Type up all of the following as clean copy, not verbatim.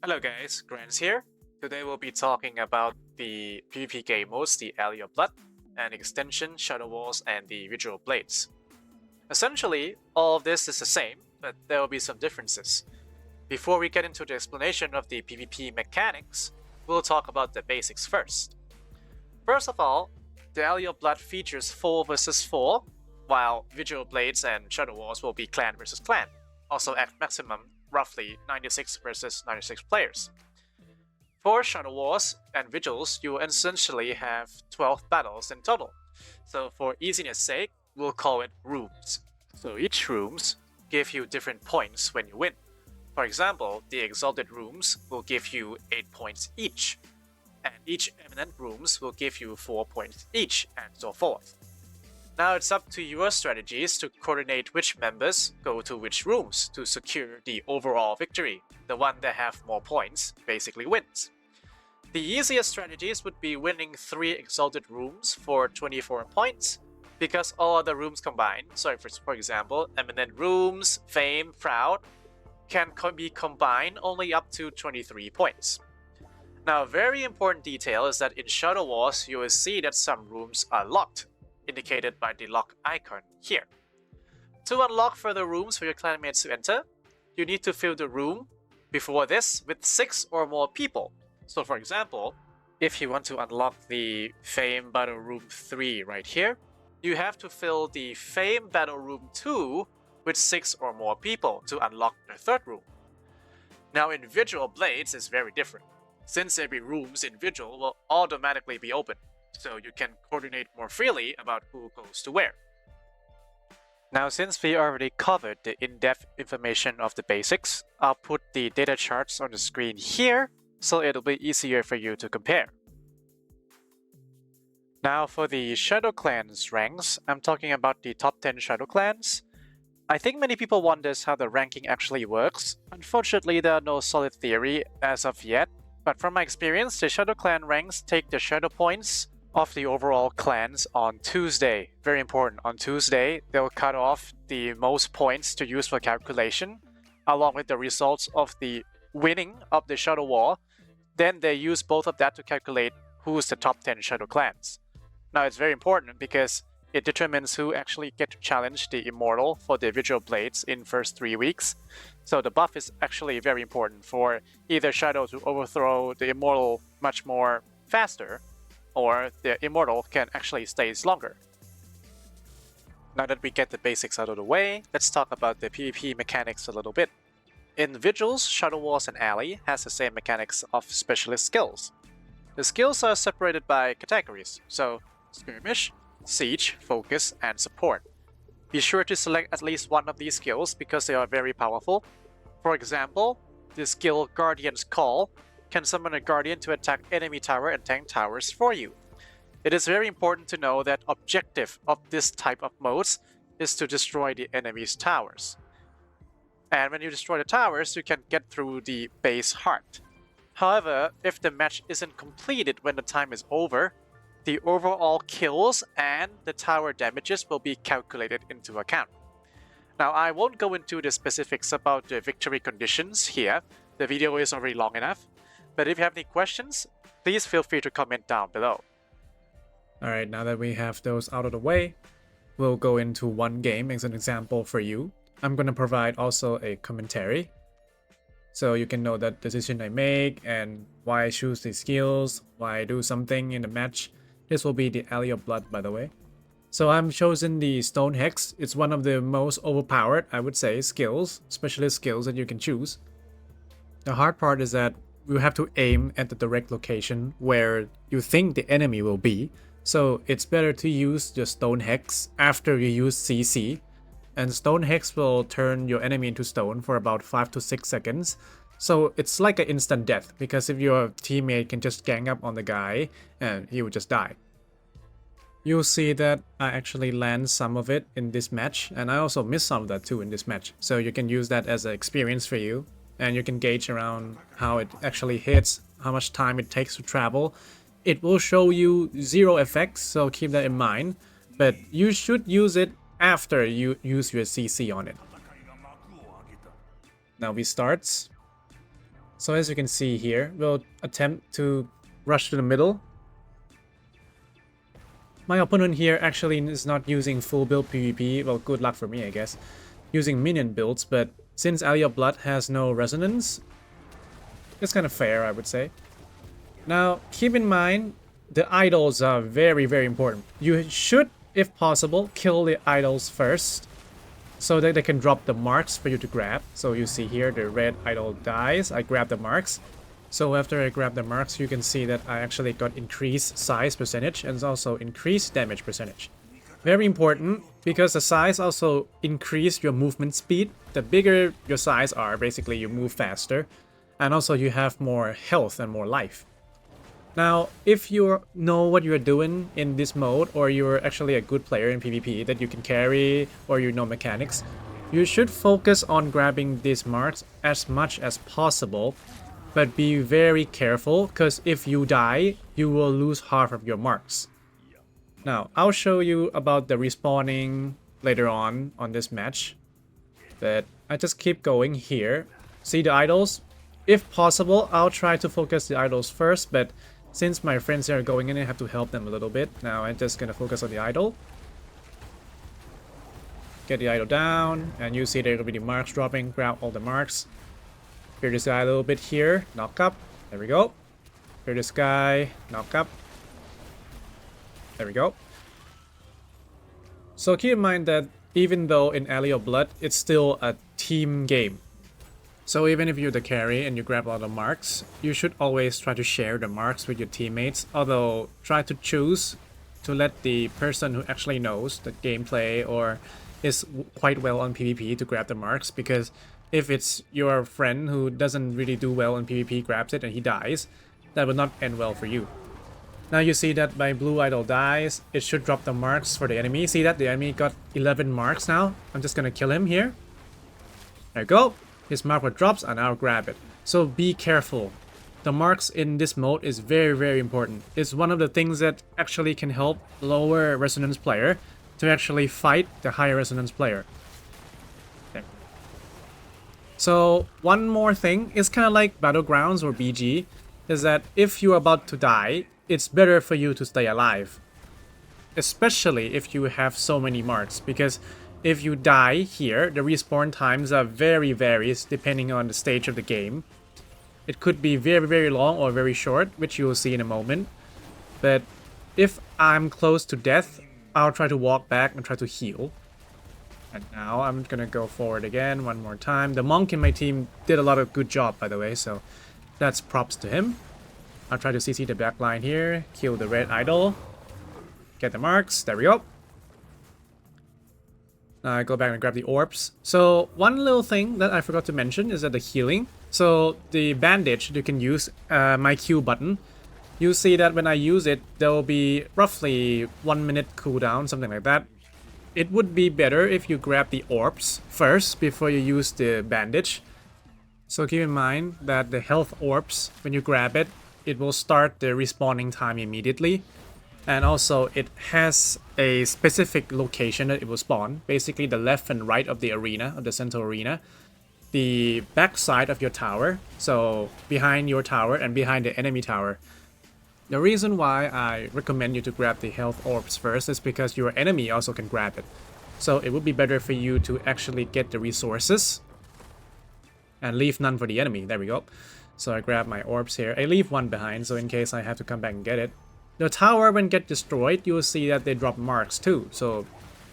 Hello guys, Granz here. Today we'll be talking about the PvP game modes, the Alley of Blood, and extension, Shadow Walls, and the Vigil Blades. Essentially, all of this is the same, but there will be some differences. Before we get into the explanation of the PvP mechanics, we'll talk about the basics first. First of all, the Alley of Blood features 4 vs 4, while Vigil Blades and Shadow Walls will be clan vs clan, also at maximum roughly 96 versus 96 players. For Shadow Wars and Vigils, you will essentially have 12 battles in total. So for easiness sake, we'll call it rooms. So each rooms give you different points when you win. For example, the Exalted rooms will give you 8 points each, and each Eminent rooms will give you 4 points each, and so forth. Now it's up to your strategies to coordinate which members go to which rooms to secure the overall victory. The one that have more points basically wins. The easiest strategies would be winning 3 Exalted rooms for 24 points, because all other rooms combined, so for example, Eminent rooms, Fame, Proud, can be combined only up to 23 points. Now a very important detail is that in Shadow Wars you will see that some rooms are locked, indicated by the lock icon here. To unlock further rooms for your clanmates to enter, you need to fill the room before this with 6 or more people. So for example, if you want to unlock the Fame Battle Room 3 right here, you have to fill the Fame Battle Room 2 with 6 or more people to unlock the third room. Now in Vigil Blades it's very different, since every rooms in Vigil will automatically be open, so you can coordinate more freely about who goes to where. Now since we already covered the in-depth information of the basics, I'll put the data charts on the screen here, so it'll be easier for you to compare. Now for the Shadow Clans ranks, I'm talking about the top 10 Shadow Clans. I think many people wonder how the ranking actually works. Unfortunately, there are no solid theory as of yet, but from my experience, the Shadow Clan ranks take the Shadow points of the overall clans on Tuesday. Very important, on Tuesday, they'll cut off the most points to use for calculation, along with the results of the winning of the Shadow War. Then they use both of that to calculate who's the top 10 Shadow Clans. Now it's very important because it determines who actually get to challenge the Immortal for the Vigil Blades in first 3 weeks. So the buff is actually very important for either Shadow to overthrow the Immortal much more faster, or the Immortal can actually stay longer. Now that we get the basics out of the way, let's talk about the PvP mechanics a little bit. In Vigils, Shadow Wars, and Alley has the same mechanics of specialist skills. The skills are separated by categories, so Skirmish, Siege, Focus, and Support. Be sure to select at least one of these skills because they are very powerful. For example, the skill Guardian's Call can summon a Guardian to attack enemy tower and tank towers for you. It is very important to know that objective of this type of modes is to destroy the enemy's towers. And when you destroy the towers, you can get through the base heart. However, if the match isn't completed when the time is over, the overall kills and the tower damages will be calculated into account. Now I won't go into the specifics about the victory conditions here, the video is already long enough, but if you have any questions, please feel free to comment down below. Alright, now that we have those out of the way, we'll go into one game as an example for you. I'm going to provide also a commentary, so you can know that decision I make and why I choose the skills, why I do something in the match. This will be the Alley of Blood, by the way. So I'm chosen the Stone Hex. It's one of the most overpowered, I would say, skills, specialist skills that you can choose. The hard part is that you have to aim at the direct location where you think the enemy will be. So it's better to use the Stone Hex after you use CC. And Stone Hex will turn your enemy into stone for about 5 to 6 seconds. So it's like an instant death, because if your teammate can just gang up on the guy, and he would just die. You'll see that I actually land some of it in this match, and I also miss some of that too in this match. So you can use that as an experience for you, and you can gauge around how it actually hits, how much time it takes to travel. It will show you 0 effects, so keep that in mind, but you should use it after you use your CC on it. Now we start. So as you can see here, we'll attempt to rush to the middle. My opponent here actually is not using full build PvP, well, good luck for me, I guess. Using minion builds, but since Alley of Blood has no resonance, it's kind of fair, I would say. Now, keep in mind, the idols are very, very important. You should, if possible, kill the idols first, so that they can drop the marks for you to grab. So you see here, the red idol dies, I grab the marks. So after I grab the marks, you can see that I actually got increased size percentage and also increased damage percentage. Very important, because the size also increase your movement speed. The bigger your size are, basically you move faster. And also you have more health and more life. Now, if you know what you're doing in this mode, or you're actually a good player in PvP that you can carry, or you know mechanics, you should focus on grabbing these marks as much as possible. But be very careful, because if you die, you will lose half of your marks. Now, I'll show you about the respawning later on this match. But I just keep going here. See the idols? If possible, I'll try to focus the idols first, but since my friends are going in, I have to help them a little bit. Now I'm just gonna focus on the idol. Get the idol down, and you see there will be the marks dropping. Grab all the marks. Clear this guy a little bit here. Knock up. There we go. Clear this guy. Knock up. There we go. So keep in mind that even though in Alley of Blood, it's still a team game. So even if you're the carry and you grab a lot of marks, you should always try to share the marks with your teammates. Although, try to choose to let the person who actually knows the gameplay or is quite well on PvP to grab the marks, because if it's your friend who doesn't really do well in PvP grabs it and he dies, that will not end well for you. Now you see that my blue idol dies, it should drop the marks for the enemy. See that? The enemy got 11 marks now. I'm just gonna kill him here. There you go. His marker drops and I'll grab it. So be careful. The marks in this mode is very, very important. It's one of the things that actually can help lower resonance player to actually fight the higher resonance player. Okay. So one more thing, it's kind of like Battlegrounds or BG, is that if you're about to die, it's better for you to stay alive. Especially if you have so many marks, because if you die here, the respawn times are very varies depending on the stage of the game. It could be very, very long or very short, which you will see in a moment. But if I'm close to death, I'll try to walk back and try to heal. And now I'm gonna go forward again one more time. The monk in my team did a lot of good job, by the way, so that's props to him. I'll try to CC the back line here, kill the red idol, get the marks, there we go. Now I go back and grab the orbs. So one little thing that I forgot to mention is that the healing. So the bandage you can use my Q button. You see that when I use it, there will be roughly 1 minute cooldown, something like that. It would be better if you grab the orbs first before you use the bandage. So keep in mind that the health orbs, when you grab it, it will start the respawning time immediately. And also it has a specific location that it will spawn. Basically the left and right of the arena, of the central arena. The back side of your tower, so behind your tower and behind the enemy tower. The reason why I recommend you to grab the health orbs first is because your enemy also can grab it. So it would be better for you to actually get the resources and leave none for the enemy. There we go. So I grab my orbs here. I leave one behind, so in case I have to come back and get it. The tower, when get destroyed, you will see that they drop marks too. So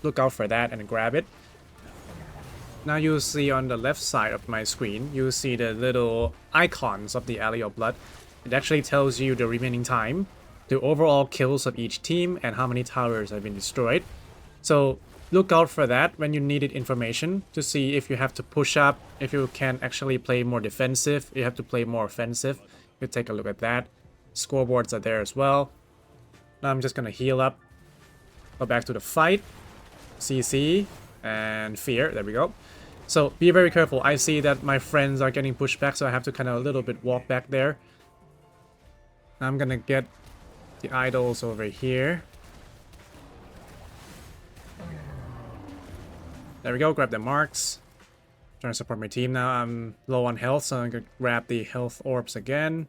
look out for that and grab it. Now you'll see on the left side of my screen, you'll see the little icons of the Alley of Blood. It actually tells you the remaining time, the overall kills of each team, and how many towers have been destroyed. So look out for that when you needed information to see if you have to push up, if you can actually play more defensive, you have to play more offensive. You take a look at that. Scoreboards are there as well. Now I'm just gonna heal up, go back to the fight, CC, and fear. There we go. So be very careful. I see that my friends are getting pushed back, so I have to kind of a little bit walk back there. Now I'm gonna get the idols over here. There we go, grab the marks. Trying to support my team now. I'm low on health, so I'm gonna grab the health orbs again.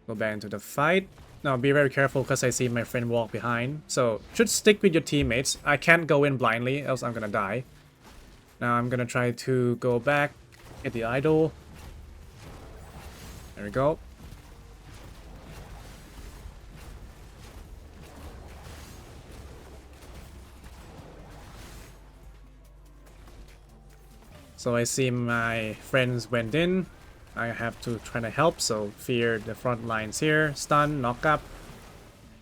Go back into the fight. Now be very careful because I see my friend walk behind. So should stick with your teammates. I can't go in blindly, else I'm gonna die. Now I'm gonna try to go back, hit the idol. There we go. So I see my friends went in. I have to try to help, so fear the front lines here. Stun, knock up.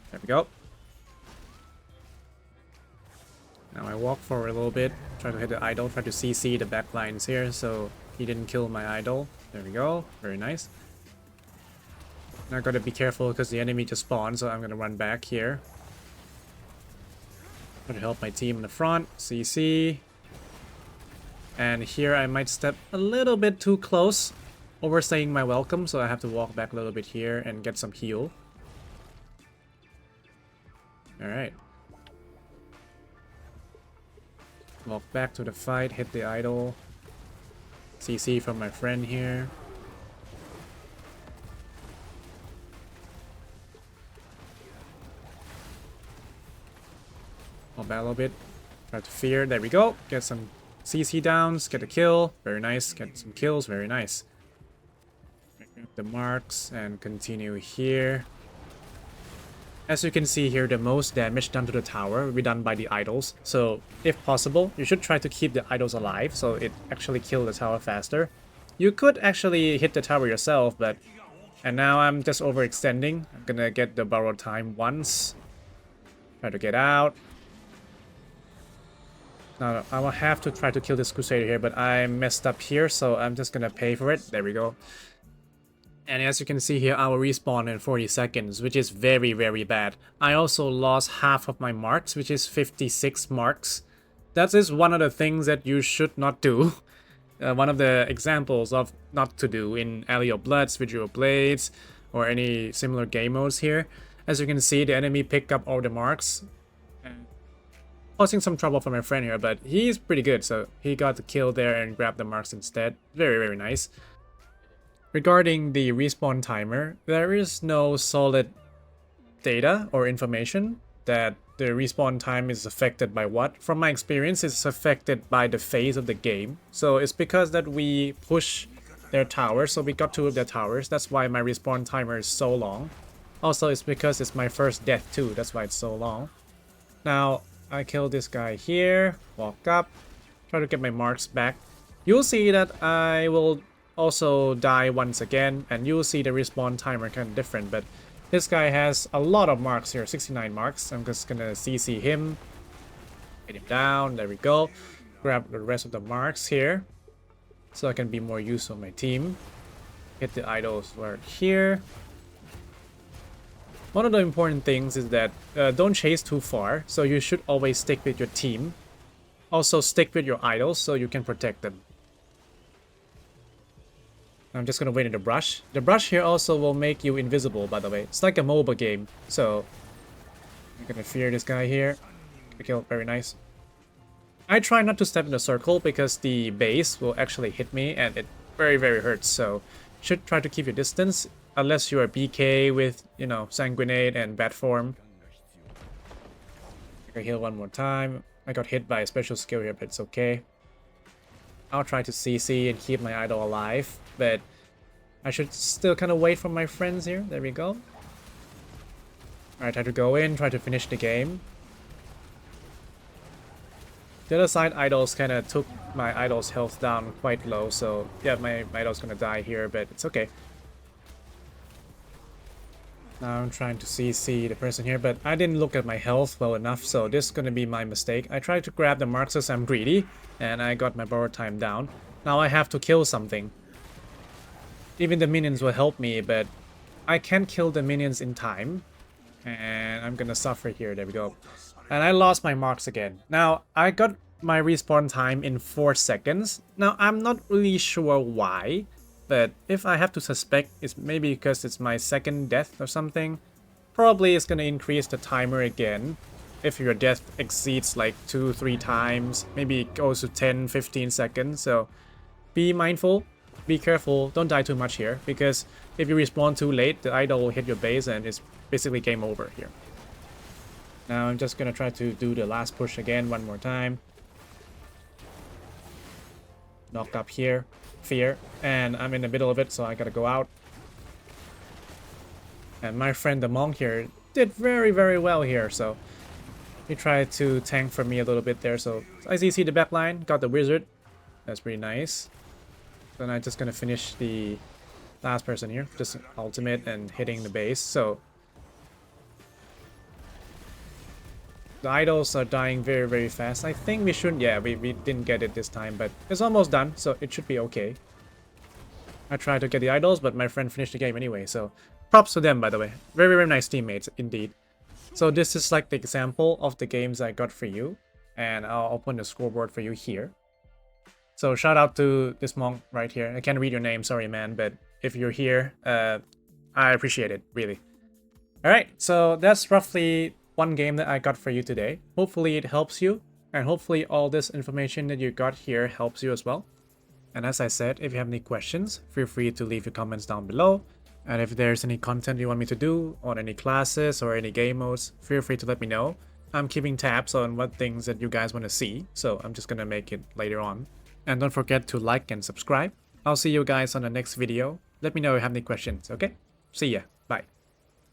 There we go. Now I walk forward a little bit, try to hit the idol, try to CC the back lines here, so he didn't kill my idol. There we go, very nice. Now I gotta be careful because the enemy just spawned, so I'm gonna run back here. Try to help my team in the front, CC. And here I might step a little bit too close, overstaying my welcome, so I have to walk back a little bit here and get some heal. Alright. Walk back to the fight, hit the idol. CC from my friend here. Walk back a little bit. Try to fear, there we go. Get some CC downs, get a kill, very nice. Get some kills, very nice. Grab the marks and continue here. As you can see here, the most damage done to the tower will be done by the idols. So, if possible, you should try to keep the idols alive so it actually kills the tower faster. You could actually hit the tower yourself, but... And now I'm just overextending. I'm gonna get the borrowed time once. Try to get out. Now, I will have to try to kill this Crusader here, but I messed up here, so I'm just gonna pay for it. There we go. And as you can see here, I will respawn in 40 seconds, which is very, very bad. I also lost half of my marks, which is 56 marks. That is one of the things that you should not do. One of the examples of not to do in Alley of Bloods, Vigil Blades, or any similar game modes here. As you can see, the enemy picked up all the marks. Causing some trouble for my friend here, but he's pretty good, so he got the kill there and grabbed the marks instead. Very, very nice. Regarding the respawn timer, there is no solid data or information that the respawn time is affected by what. From my experience, it's affected by the phase of the game. So it's because that we push their towers, so we got 2 of their towers. That's why my respawn timer is so long. Also, it's because it's my first death too, that's why it's so long. Now, I kill this guy here, walk up, try to get my marks back. You'll see that I will also die once again, and you'll see the respawn timer kind of different, but this guy has a lot of marks here, 69 marks. I'm just gonna CC him, hit him down, there we go. Grab the rest of the marks here, so I can be more useful on my team. Hit the idols right here. One of the important things is that don't chase too far, so you should always stick with your team. Also stick with your idols so you can protect them. I'm just gonna wait in the brush. The brush here also will make you invisible, by the way. It's like a mobile game, so I'm gonna fear this guy here. Kill, very nice. I try not to step in the circle because the base will actually hit me and it very, very hurts, so should try to keep your distance. Unless you are BK with, you know, Sanguinate and Bat Form. I can heal one more time. I got hit by a special skill here, but it's okay. I'll try to CC and keep my idol alive, but I should still kind of wait for my friends here. There we go. Alright, try to go in, try to finish the game. The other side idols kind of took my idol's health down quite low, so yeah, my idol's gonna die here, but it's okay. Now I'm trying to CC the person here, but I didn't look at my health well enough, so this is gonna be my mistake. I tried to grab the marks as I'm greedy, and I got my borrowed time down. Now I have to kill something. Even the minions will help me, but I can't kill the minions in time. And I'm gonna suffer here, there we go. And I lost my marks again. Now, I got my respawn time in 4 seconds. Now, I'm not really sure why. But if I have to suspect, it's maybe because it's my second death or something. Probably it's gonna increase the timer again. if your death exceeds like 2-3 times, maybe it goes to 10-15 seconds. So be mindful, be careful, don't die too much here, because if you respawn too late, the idol will hit your base and it's basically game over here. Now I'm just gonna try to do the last push again one more time. Knock up here, fear, and I'm in the middle of it, so I gotta go out. And my friend the monk here did very well here, so he tried to tank for me a little bit there. So as you see the back line, got the wizard. That's pretty nice. Then I'm just gonna finish the last person here, just ultimate and hitting the base. So the idols are dying very fast. I think we shouldn't, yeah, we didn't get it this time, but it's almost done, so it should be okay. I tried to get the idols, but my friend finished the game anyway, so props to them, by the way. Very nice teammates indeed. So this is like the example of the games I got for you, and I'll open the scoreboard for you here. So shout out to this monk right here. I can't read your name, sorry man, but if you're here, I appreciate it, really. Alright, so that's roughly one game that I got for you today. Hopefully it helps you, and hopefully all this information that you got here helps you as well. And as I said, if you have any questions, feel free to leave your comments down below. And if there's any content you want me to do on any classes or any game modes, feel free to let me know. I'm keeping tabs on what things that you guys want to see, so I'm just gonna make it later on. And don't forget to like and subscribe. I'll see you guys on the next video. Let me know if you have any questions, okay? See ya.